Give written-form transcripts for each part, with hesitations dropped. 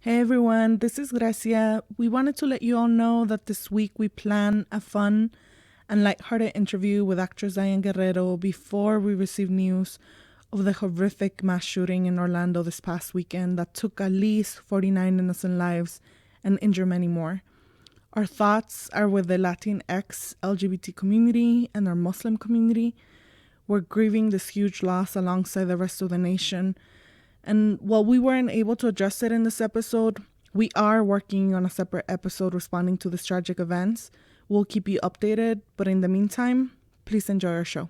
Hey everyone, this is Gracia. We wanted to let you all know that this week we plan a fun and lighthearted interview with actress Diane Guerrero before we receive news of the horrific mass shooting in Orlando this past weekend that took at least 49 innocent lives and injured many more. Our thoughts are with the Latinx LGBT community and our Muslim community. We're grieving this huge loss alongside the rest of the nation. And while we weren't able to address it in this episode, we are working on a separate episode responding to these tragic events. We'll keep you updated, but in the meantime, please enjoy our show.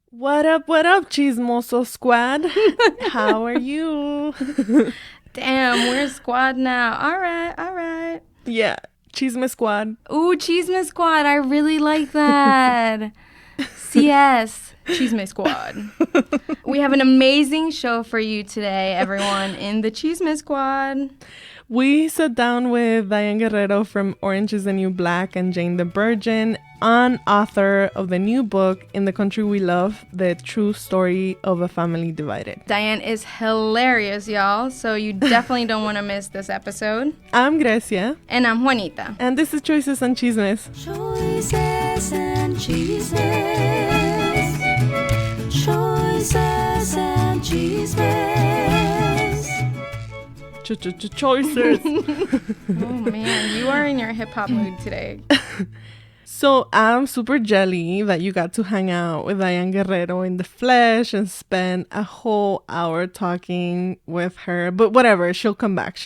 What up, Chismoso Squad? How are you? Damn, we're a squad now. All right. Yeah, Chismes Squad. Ooh, Chismes Squad. I really like that. CS, Chismes Squad. We have an amazing show for you today, everyone, in the Chismes Squad. We sat down with Diane Guerrero from Orange is the New Black and Jane the Virgin, an author of the new book, In the Country We Love, The True Story of a Family Divided. Diane is hilarious, y'all, so you definitely don't want to miss this episode. I'm Gracia. And I'm Juanita. And this is Choices and Chismes. Choices and Chismes. Choices and Chismes. Choices. Oh, man, you are in your hip-hop mood today. So I'm super jelly that you got to hang out with Diane Guerrero in the flesh and spend a whole hour talking with her. But whatever, she'll come back.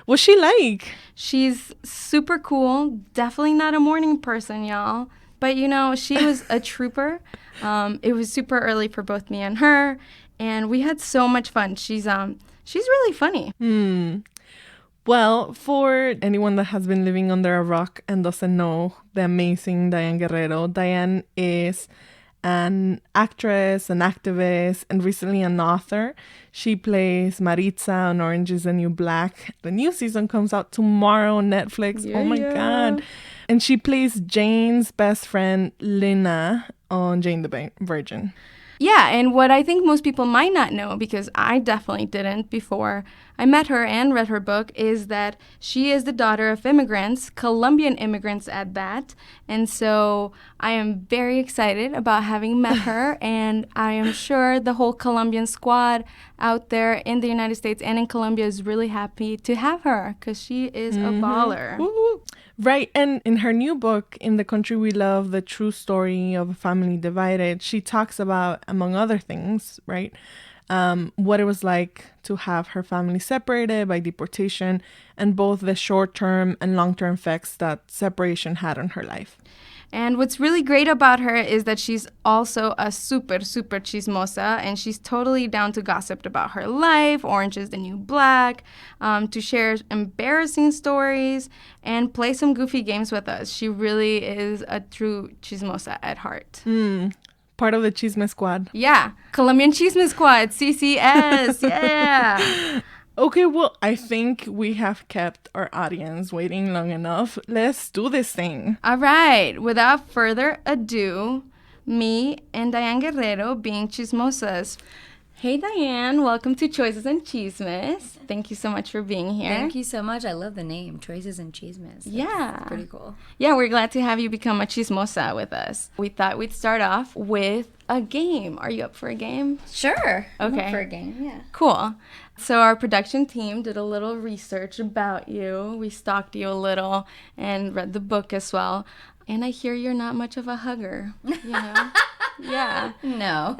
What's she like? She's super cool. Definitely not a morning person, y'all. But, you know, she was a trooper. It was super early for both me and her. And we had so much fun. She's really funny. Well, for anyone that has been living under a rock and doesn't know the amazing Diane Guerrero, Diane is an actress, an activist, and recently an author. She plays Maritza on Orange is the New Black. The new season comes out tomorrow on Netflix. Yeah, oh my God. And she plays Jane's best friend, Lena, on Jane the Virgin. Yeah, and what I think most people might not know, because I definitely didn't before I met her and read her book, is that she is the daughter of immigrants, Colombian immigrants at that. And so I am very excited about having met her, and I am sure the whole Colombian squad out there in the United States and in Colombia is really happy to have her, because she is a baller. Woo-hoo. Right, and in her new book, In the Country We Love, The True Story of a Family Divided, she talks about, among other things, right, what it was like to have her family separated by deportation and both the short-term and long-term effects that separation had on her life. And what's really great about her is that she's also a super chismosa, and she's totally down to gossip about her life, Orange is the New Black, to share embarrassing stories and play some goofy games with us. She really is a true chismosa at heart. Part of the Chisme Squad. Yeah. Colombian Chisme Squad, CCS, yeah. Okay, well, I think we have kept our audience waiting long enough. Let's do this thing. All right. Without further ado, me and Diane Guerrero being chismosas. Hey, Diane. Welcome to Choices and Chismes. Thank you so much for being here. Thank you so much. I love the name, Choices and Chismes. That's pretty cool. Yeah, we're glad to have you become a chismosa with us. We thought we'd start off with a game. Are you up for a game? Sure. I'm Okay. up for a game, yeah. Cool. So our production team did a little research about you. We stalked you a little and read the book as well. And I hear you're not much of a hugger, you know? Yeah. No.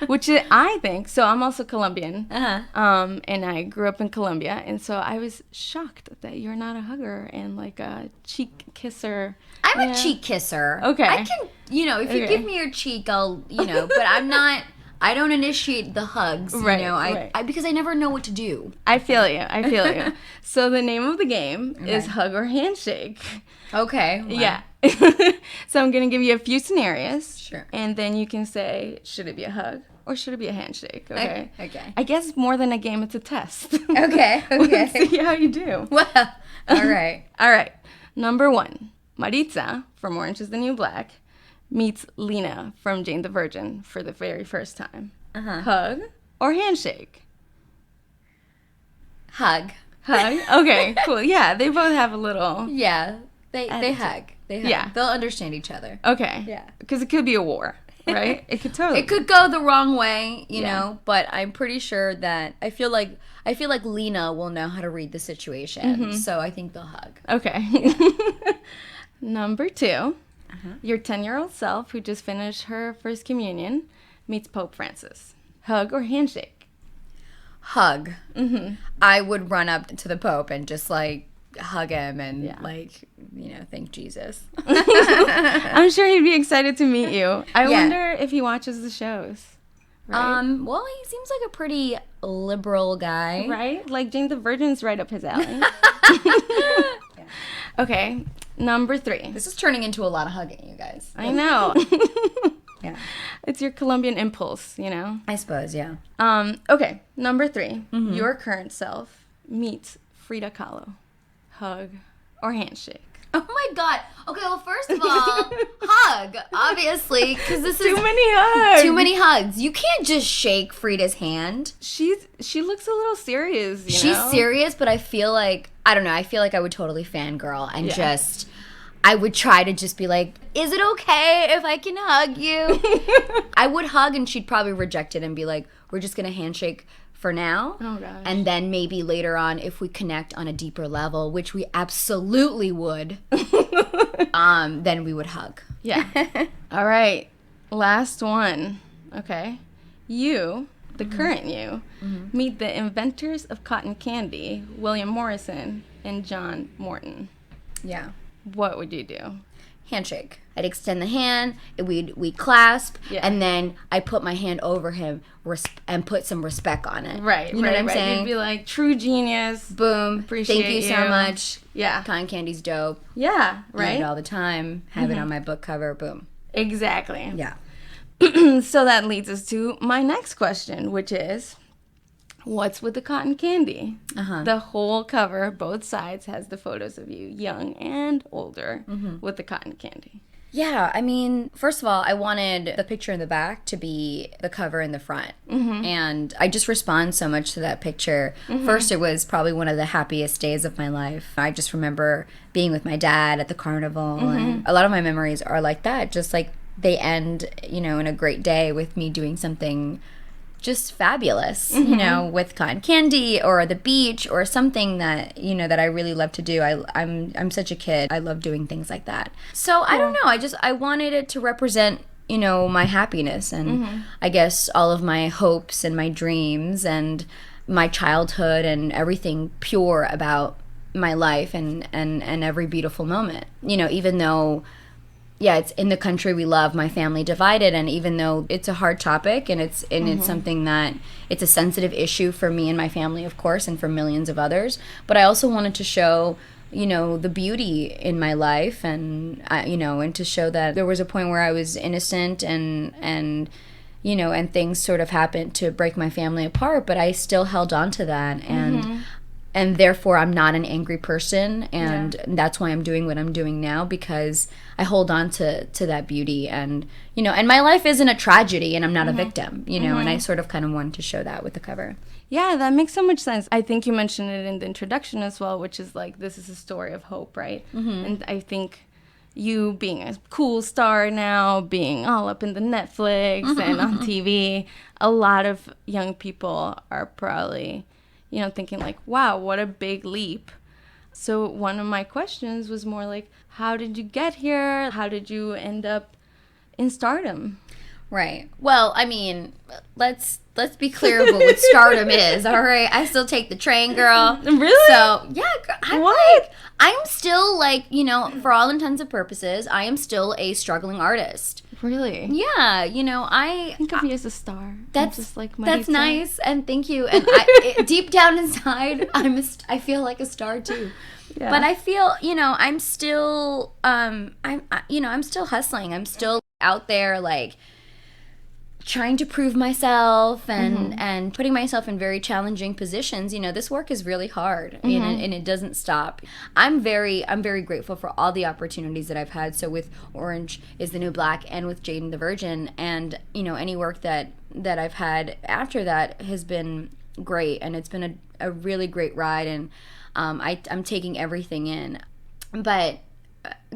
Which I think, so I'm also Colombian. Uh-huh. And I grew up in Colombia. And so I was shocked that you're not a hugger and like a cheek kisser. I'm a cheek kisser. Okay. I can, if you give me your cheek, I'll, but I'm not, I don't initiate the hugs, Right, I because I never know what to do. I feel you. So the name of the game is Hug or Handshake. Okay. Well, Yeah. So I'm going to give you a few scenarios. Sure. And then you can say, should it be a hug or should it be a handshake? Okay. Okay. I guess more than a game, it's a test. Okay. Let's see how you do. Well, all right. All right. Number 1, Maritza from Orange is the New Black meets Lena from Jane the Virgin for the very first time. Hug or handshake? Hug. Hug? Okay, cool. Yeah, they both have a little... Yeah, they hug. They hug. Yeah. They'll understand each other. Okay. Yeah. Because it could be a war, right? It could totally... It could go the wrong way, you know, but I'm pretty sure that I feel like Lena will know how to read the situation. So I think they'll hug. Okay. Number 2. Your 10-year-old self, who just finished her first communion, meets Pope Francis. Hug or handshake? Hug. I would run up to the Pope and just like hug him and like, you know, thank Jesus. I'm sure he'd be excited to meet you. I wonder if he watches the shows. Right? Well, he seems like a pretty liberal guy. Right? Like Jane the Virgin's right up his alley. Okay, number 3. This is turning into a lot of hugging, you guys. I know. Yeah. It's your Colombian impulse, you know? I suppose, yeah. Okay, number 3. Your current self meets Frida Kahlo. Hug or handshake? Oh my God. Okay, well, first of all, hug, obviously, because this is Too many hugs. too many hugs. You can't just shake Frida's hand. She looks a little serious, you She's know? serious, but I feel like, I don't know, I feel like I would totally fangirl and just, I would try to just be like, is it okay if I can hug you? I would hug and she'd probably reject it and be like, we're just going to handshake for now. Oh, gosh. And then maybe later on, if we connect on a deeper level, which we absolutely would, then we would hug. Yeah. All right. Last one. Okay. You, the current you, meet the inventors of cotton candy, William Morrison and John Morton. Yeah. What would you do? Handshake. I'd extend the hand, we'd clasp, Yeah. and then I put my hand over him and put some respect on it. Right. You know what I'm saying? You'd be like, true genius. Boom. Appreciate Thank you so much. Yeah. Cotton candy's dope. Yeah. Eat Right? it all the time. Have it on my book cover. Boom. Exactly. Yeah. So that leads us to my next question, which is, what's with the cotton candy? The whole cover, both sides, has the photos of you, young and older, with the cotton candy. Yeah, I mean, first of all, I wanted the picture in the back to be the cover in the front. And I just respond so much to that picture. First, it was probably one of the happiest days of my life. I just remember being with my dad at the carnival. And a lot of my memories are like that, just like they end, you know, in a great day with me doing something just fabulous, you know, with cotton candy or the beach or something that, you know, that I really love to do. I'm such a kid. I love doing things like that. So I don't know. I wanted it to represent, you know, my happiness and I guess all of my hopes and my dreams and my childhood and everything pure about my life and every beautiful moment. You know, even though it's in the country we love, my family divided, and even though it's a hard topic and it's something that it's a sensitive issue for me and my family, of course, and for millions of others, but I also wanted to show, you know, the beauty in my life and you know, and to show that there was a point where I was innocent and you know, and things sort of happened to break my family apart, but I still held on to that and therefore I'm not an angry person, and that's why I'm doing what I'm doing now, because I hold on to that beauty, and you know, and my life isn't a tragedy and I'm not a victim, you know, and I sort of kind of wanted to show that with the cover. Yeah, that makes so much sense. I think you mentioned it in the introduction as well, which is like, this is a story of hope, right? And I think you being a cool star now, being all up in the Netflix and on TV, a lot of young people are probably, you know, thinking like, wow, what a big leap. So one of my questions was more like, how did you get here? How did you end up in stardom? Right. Well, I mean, let's be clear about what stardom is, all right? I still take the train, girl. Really? So, yeah, I'm still like, you know, for all intents and purposes, I am still a struggling artist. Really? Yeah, you know, I think of you as a star. That's just like that's Maritza. nice, and thank you. And deep down inside, I feel like a star too. Yeah. But I feel, you know, I'm still I'm still hustling. I'm still out there, like, trying to prove myself and putting myself in very challenging positions. You know, this work is really hard and it doesn't stop. I'm very grateful for all the opportunities that I've had. So with Orange is the New Black and with Jade and the Virgin, and, you know, any work that I've had after that has been great, and it's been a really great ride, and I'm taking everything in. But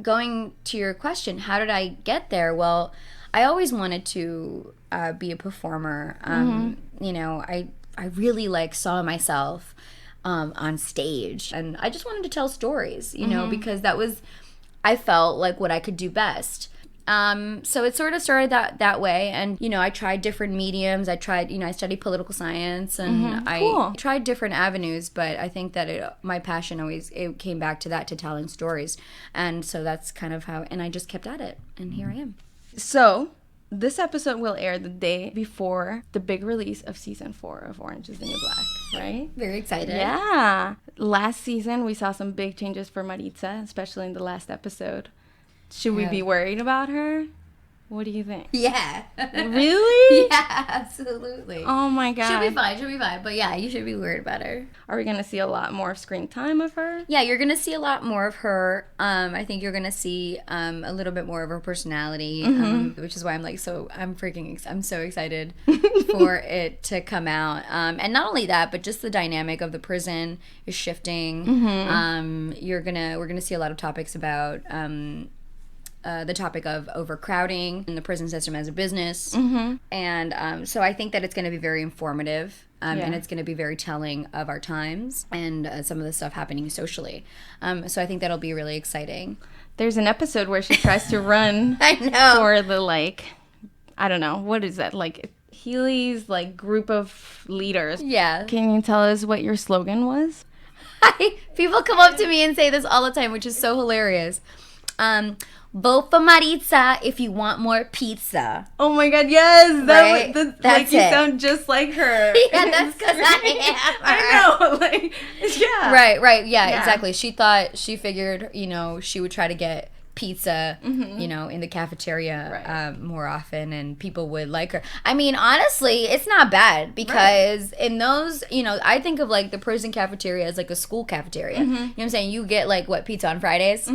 going to your question, how did I get there? Well, I always wanted to be a performer. You know, I really like saw myself on stage, and I just wanted to tell stories, you know, because that was, I felt like what I could do best. So it sort of started that way, and, you know, I tried different mediums. I studied political science, and I tried different avenues, but I think that my passion always, it came back to that, to telling stories. And so that's kind of how, and I just kept at it, and here I am. So, this episode will air the day before the big release of season 4 of Orange is the New Black, right? Very excited. Yeah. Last season, we saw some big changes for Maritza, especially in the last episode. Should we be worried about her? What do you think? Yeah. Really? Yeah, absolutely. Oh my God. She'll be fine. But yeah, you should be worried about her. Are we going to see a lot more screen time of her? Yeah, you're going to see a lot more of her. I think you're going to see a little bit more of her personality, which is why I'm so excited for it to come out. And not only that, but just the dynamic of the prison is shifting. We're going to see a lot of topics about the topic of overcrowding in the prison system as a business. And so I think that it's going to be very informative, and it's going to be very telling of our times and some of the stuff happening socially. So I think that'll be really exciting. There's an episode where she tries to run I know. for the, like, I don't know, what is that? Like, Healy's, like, group of leaders. Yeah. Can you tell us what your slogan was? People come up to me and say this all the time, which is so hilarious. Vote for Maritza if you want more pizza. Oh my God, yes! Right? That's like you it. sound just like her. Yeah, that's because I am. I know, like, yeah. Right, yeah, exactly. She figured, you know, she would try to get pizza, you know, in the cafeteria more often, and people would like her. I mean, honestly, it's not bad, because in those, you know, I think of, like, the prison cafeteria as like a school cafeteria. You know what I'm saying? You get, like, what, pizza on Fridays?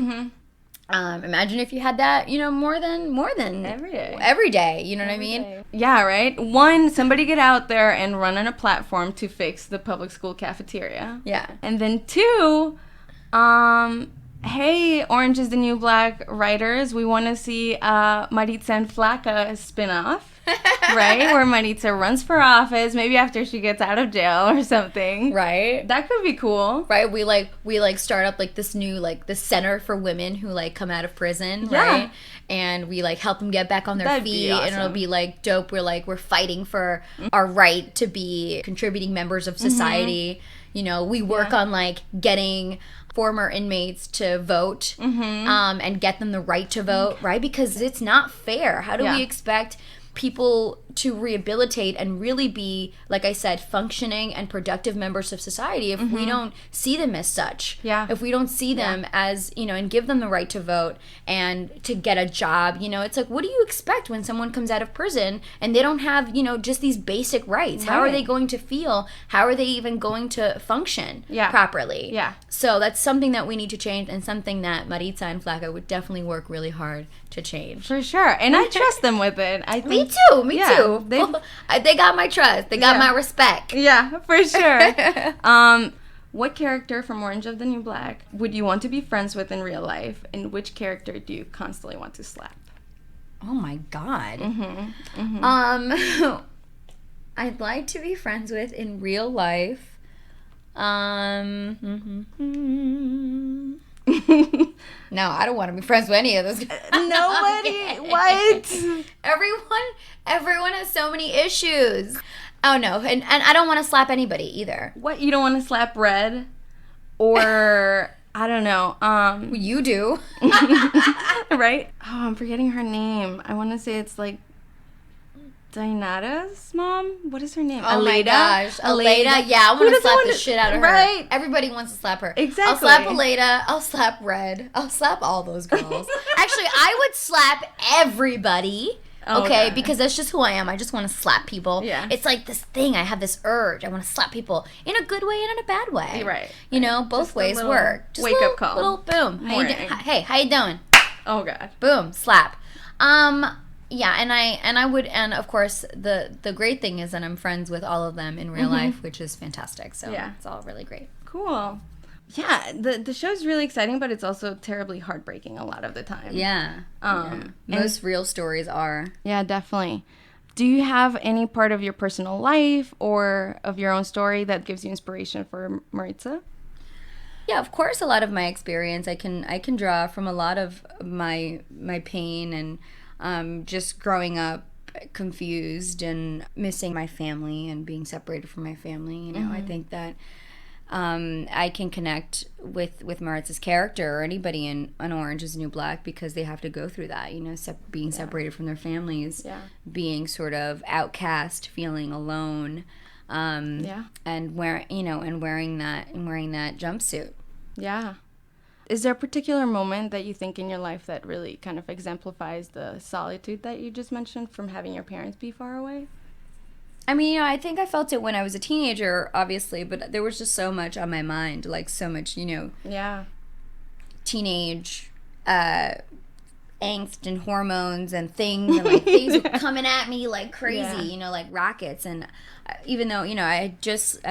Imagine if you had that, you know, more than every day, you know what I mean? Yeah, right? One, somebody get out there and run on a platform to fix the public school cafeteria. Yeah. And then 2, hey, Orange is the New Black writers, we want to see Maritza and Flaca spin-off. Right? Where Maritza runs for office, maybe after she gets out of jail or something. Right. That could be cool. Right? We start up, like, this new, like, the center for women who, like, come out of prison, Yeah. right? And we, like, help them get back on their That'd be feet, awesome. and it'll be, like, dope. We're fighting for our right to be contributing members of society. You know, we work on, like, getting former inmates to vote, and get them the right to vote, right? Because it's not fair. How do we expect people to rehabilitate and really be, like I said, functioning and productive members of society if we don't see them as such? Yeah. If we don't see them as, you know, and give them the right to vote and to get a job, you know, it's like, what do you expect when someone comes out of prison and they don't have, you know, just these basic rights? How are they going to feel? How are they even going to function properly? Yeah. So that's something that we need to change, and something that Maritza and Flaca would definitely work really hard to change. For sure. And I trust them with it. I think, Me too. They got my trust. They got my respect. Yeah, for sure. What character from Orange of the New Black would you want to be friends with in real life, and which character do you constantly want to slap? Oh my God. I'd like to be friends with in real life. No, I don't want to be friends with any of those guys. Nobody? What? Everyone has so many issues. Oh no, and I don't want to slap anybody either. What, you don't want to slap Red? Or, I don't know. You do. Right? Oh, I'm forgetting her name. I want to say it's like Dainara's mom? What is her name? Oh Aleda? my gosh. Aleda. Yeah, I want to slap the shit out of her. Right. Everybody wants to slap her. Exactly. I'll slap Aleda. I'll slap Red. I'll slap all those girls. Actually, I would slap everybody. Oh, okay, God. because that's just who I am. I just want to slap people. Yeah. It's like this thing. I have this urge. I want to slap people in a good way and in a bad way. Right. You know, both Just a ways little work. Just wake-up little, call. Little boom. Morning. Hey, how you doing? Oh, God. Boom, slap. Yeah, and of course the great thing is that I'm friends with all of them in real life, which is fantastic. So Yeah. it's all really great. Cool. Yeah, the show's really exciting, but it's also terribly heartbreaking a lot of the time. Yeah. Most real stories are. Yeah, definitely. Do you have any part of your personal life or of your own story that gives you inspiration for Maritza? Yeah, of course. A lot of my experience, I can draw from a lot of my pain and just growing up confused and missing my family and being separated from my family. You know, I think that I can connect with Maritza's character or anybody in An Orange Is the New Black because they have to go through that. You know, being separated from their families, being sort of outcast, feeling alone. And wearing that jumpsuit. Yeah. Is there a particular moment that you think in your life that really kind of exemplifies the solitude that you just mentioned from having your parents be far away? I mean, you know, I think I felt it when I was a teenager, obviously, but there was just so much on my mind, like so much, you know, teenage angst and hormones and things, and like things were coming at me like crazy, you know, like rockets. And even though, you know, I had just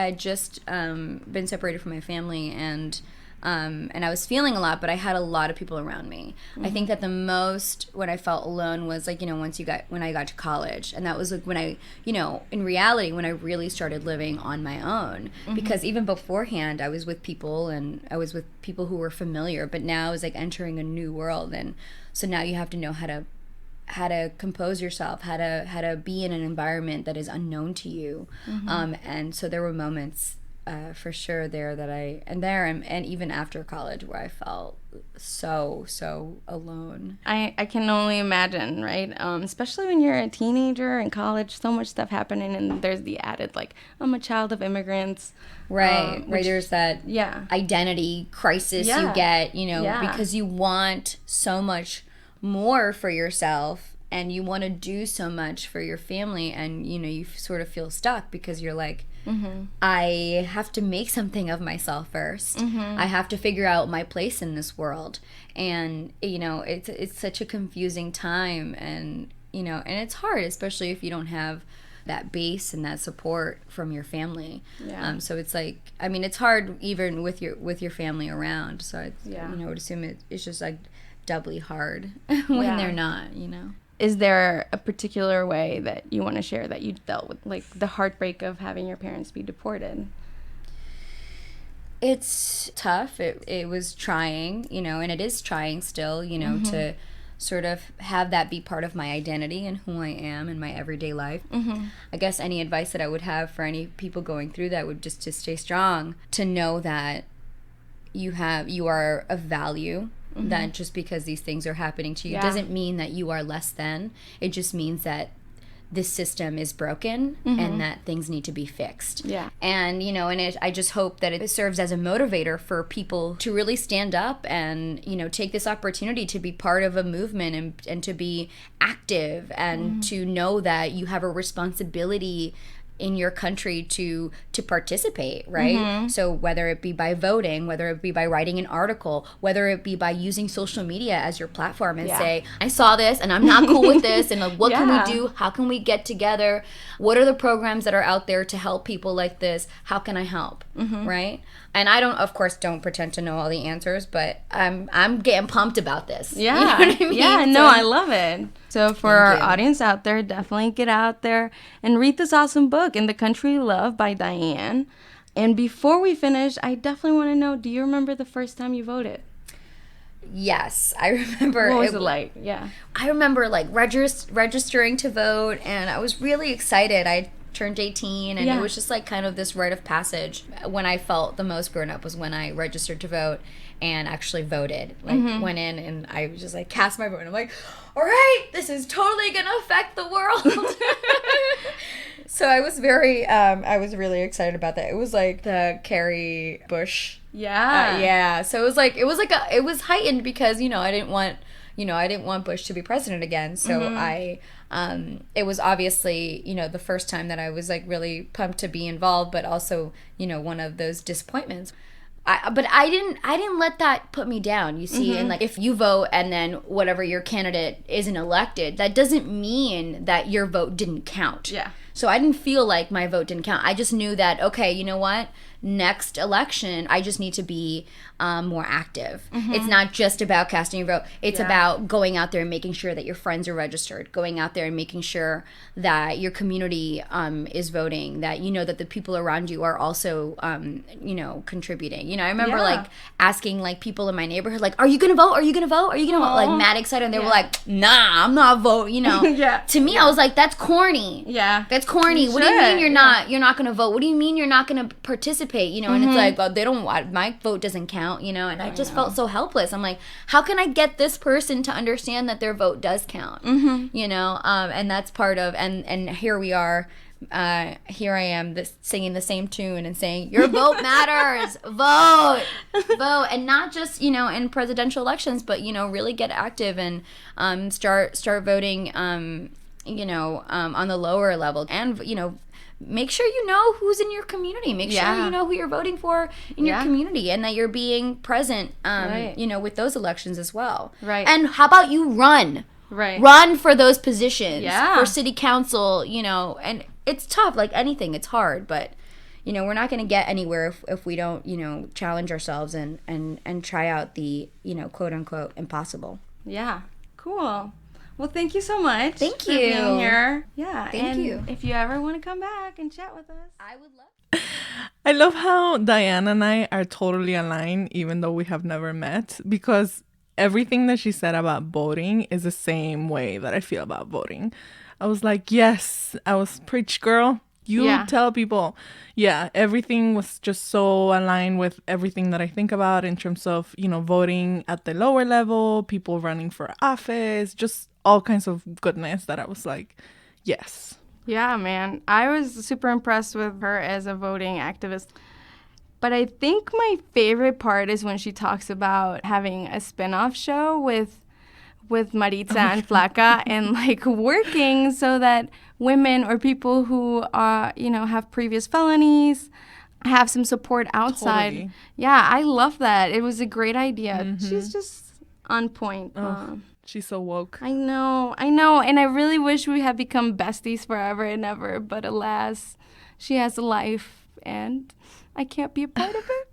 been separated from my family and I was feeling a lot, but I had a lot of people around me. I think that the most when I felt alone was like, you know, when I got to college, and that was like when I, you know, in reality when I really started living on my own, because even beforehand I was with people and I was with people who were familiar, but now I was like entering a new world, and so now you have to know how to compose yourself, how to be in an environment that is unknown to you, and so there were moments for sure there that and even after college where I felt so alone. I can only imagine, right? Especially when you're a teenager in college, so much stuff happening, and there's the added like I'm a child of immigrants, right? There's that identity crisis you get, you know, because you want so much more for yourself and you want to do so much for your family, and you know you sort of feel stuck because you're like, I have to make something of myself first. I have to figure out my place in this world, and you know it's such a confusing time, and you know, and it's hard, especially if you don't have that base and that support from your family. So it's like, I mean, it's hard even with your family around. So it's, you know, I would assume it's just like doubly hard when they're not, you know. Is there a particular way that you want to share that you dealt with, like the heartbreak of having your parents be deported? It's tough. It was trying, you know, and it is trying still, you know, to sort of have that be part of my identity and who I am in my everyday life. I guess any advice that I would have for any people going through that would just to stay strong, to know that you are of value. That just because these things are happening to you doesn't mean that you are less than. It just means that this system is broken and that things need to be fixed. And, you know, and I just hope that it serves as a motivator for people to really stand up and, you know, take this opportunity to be part of a movement and to be active and to know that you have a responsibility in your country to participate, right? So whether it be by voting, whether it be by writing an article, whether it be by using social media as your platform and say, I saw this and I'm not cool with this, and what can we do? How can we get together? What are the programs that are out there to help people like this? How can I help? Right? And I don't pretend to know all the answers, but I'm getting pumped about this. You know what I mean? Yeah, no, I love it. So for our audience out there, definitely get out there and read this awesome book, In the Country You Love by Diane. And before we finish, I definitely want to know, do you remember the first time you voted? Yes, I remember. What was it like? Yeah. I remember like registering to vote, and I was really excited. I turned 18, and it was just like kind of this rite of passage. When I felt the most grown up was when I registered to vote and actually voted. Like went in and I was just like cast my vote, and I'm like, all right, this is totally gonna affect the world. So I was I was really excited about that. It was like the Carrie Bush. Yeah. So it was heightened because, you know, I didn't want, I didn't want Bush to be president again. So it was obviously, the first time that I was like really pumped to be involved, but also, one of those disappointments. But I didn't let that put me down, you see. And like, if you vote and then whatever your candidate isn't elected, that doesn't mean that your vote didn't count. Yeah. So I didn't feel like my vote didn't count. I just knew that, okay, you know what? Next election, I just need to be more active. It's not just about casting your vote. It's about going out there and making sure that your friends are registered, going out there and making sure that your community is voting, that that the people around you are also, contributing. I remember like asking like people in my neighborhood, like, are you going to vote? Are you going to vote? Are you going to vote? Like mad excited. And they were like, nah, I'm not voting, To me, I was like, that's corny. Yeah. That's corny. What do you mean you're not going to vote? What do you mean you're not going to participate? And it's like, oh, they don't want, my vote doesn't count, and I just felt so helpless. I'm like, how can I get this person to understand that their vote does count? And that's part of, and here we are, here I am singing the same tune and saying, your vote matters, vote, and not just, in presidential elections, but, really get active and start voting, on the lower level, and, make sure you know who's in your community. Make sure you know who you're voting for in your community, and that you're being present, with those elections as well. Right. And how about you run? Right. Run for those positions. Yeah. For city council, and it's tough, like anything, it's hard, but, we're not going to get anywhere if we don't, challenge ourselves and try out the, quote unquote impossible. Yeah. Cool. Well, thank you so much. Thank for you. being here. Yeah. Thank you. If you ever want to come back and chat with us, I would love. I love how Diane and I are totally aligned, even though we have never met, because everything that she said about voting is the same way that I feel about voting. I was like, yes, I was preach, girl. You tell people. Yeah, everything was just so aligned with everything that I think about in terms of, voting at the lower level, people running for office, just all kinds of goodness that I was like, yes. Yeah, man. I was super impressed with her as a voting activist. But I think my favorite part is when she talks about having a spin-off show with Maritza and Flaca and like working so that women or people who are, have previous felonies have some support outside. Totally. Yeah, I love that. It was a great idea. She's just on point. She's so woke. I know. And I really wish we had become besties forever and ever. But alas, she has a life and I can't be a part of it.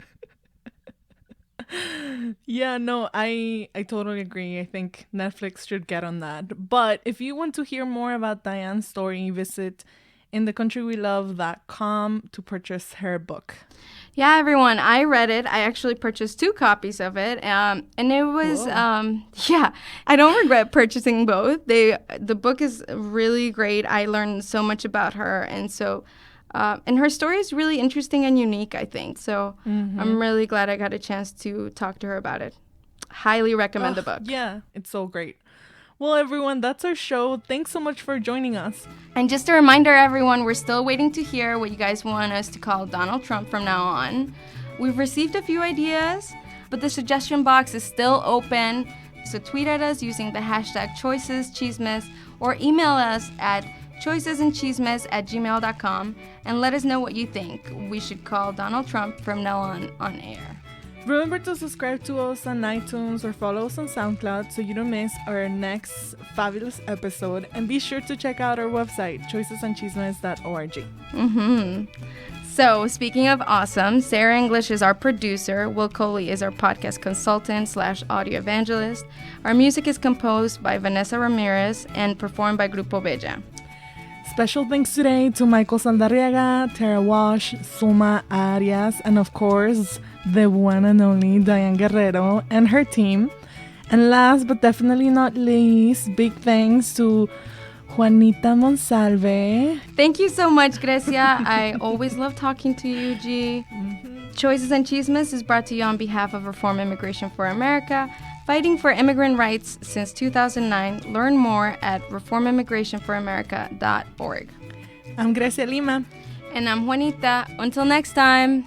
Yeah, no, I totally agree. I think Netflix should get on that. But if you want to hear more about Diane's story, visit inthecountryWeLove.com to purchase her book. Yeah, everyone, I read it. I actually purchased 2 copies of it. And it was, I don't regret purchasing both. The book is really great. I learned so much about her. And so, and her story is really interesting and unique, I think. So I'm really glad I got a chance to talk to her about it. Highly recommend the book. Yeah, it's so great. Well, everyone, that's our show. Thanks so much for joining us. And just a reminder, everyone, we're still waiting to hear what you guys want us to call Donald Trump from now on. We've received a few ideas, but the suggestion box is still open. So tweet at us using the hashtag #ChoicesChismes or email us at choicesandchismes@gmail.com and let us know what you think we should call Donald Trump from now on air. Remember to subscribe to us on iTunes or follow us on SoundCloud so you don't miss our next fabulous episode. And be sure to check out our website, choicesandchismes.org. So, speaking of awesome, Sarah English is our producer. Will Coley is our podcast consultant / audio evangelist. Our music is composed by Vanessa Ramirez and performed by Grupo Bella. Special thanks today to Michael Saldarriaga, Tara Walsh, Suma Arias, and of course, the one and only Diane Guerrero and her team. And last but definitely not least, big thanks to Juanita Monsalve. Thank you so much, Grecia. I always love talking to you, G. Choices and Chismes is brought to you on behalf of Reform Immigration for America, fighting for immigrant rights since 2009. Learn more at reformimmigrationforamerica.org. I'm Grecia Lima. And I'm Juanita. Until next time.